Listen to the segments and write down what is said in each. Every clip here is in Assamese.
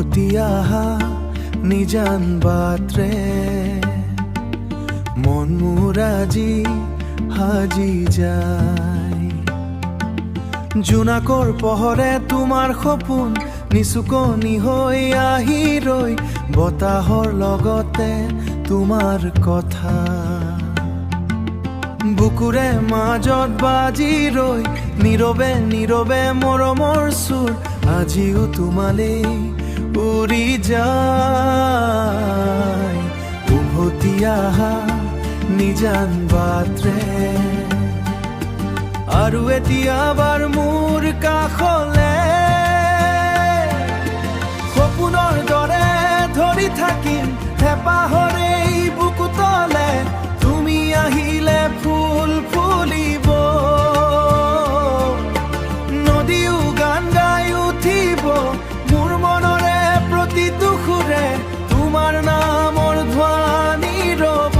উভতি আহা নিজান বাটৰে মন মোৰ আজি সাজি যায়। জোনাকৰ পোহৰে তোমাৰ সপোন নিচুকনি হৈ আহি ৰৈ, বতাহৰ লগতে তোমাৰ কথা বুকুৰে মাজত বাজি ৰৈ, নীৰৱে নীৰৱে মৰমৰ সুৰ আজিও তোমালৈ উৰি যায়। উভতি আহা নিজান বাটৰে আৰু এতিয়াবাৰ মোৰ কাষলে, সপোনৰ দৰে ধৰি থাকিম হেঁপাহৰে বুকুতলে, তুমি আহিলে ফুল ফুলিব, নদীও গান গাই উঠিব, মোৰ মনৰে প্ৰতিটো সুৰে তোমাৰ নামৰ ধ্বনি ৰব।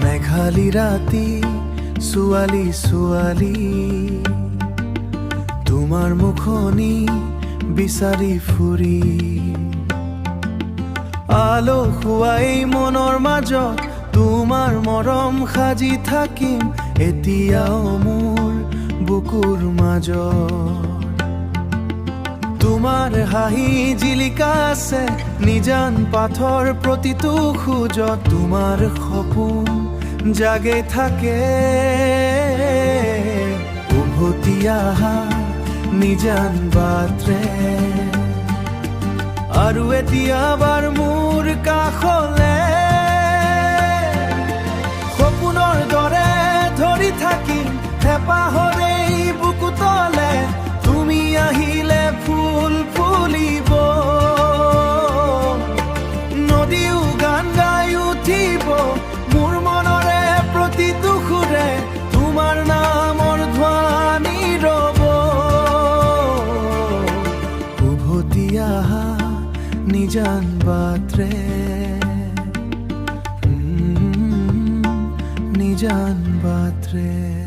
মেঘালী ৰাতি ছোৱালী ছোৱালী তোমাৰ মুখনি বিচাৰি ফুৰি, আলসুৱাই মনৰ মাজত তোমাৰ মৰম সাজি থাকিম এতিয়াও মোৰ বুকুৰ মাজত। তোমাৰ হাঁহি জিলিকা আছে নিজান পাথৰ প্ৰতিটো খোজত, তোমাৰ সপোন জাগে থাকে। উভতি আহা নিজান বাটৰে আৰু এতিয়াবাৰ মোৰ কাষলে, সপোনৰ দৰে ধৰি থাকিম হেঁপাহৰে বুকুতলে, তুমি আহিলে ফুল ফুলিব, নদীও গান গাই উঠিব, মোৰ মনৰে প্ৰতিটো সুৰে তোমাৰ নামৰ ধ্বনি ৰব। উভতি আহা নিজান বাটৰে নিজান বাটৰে।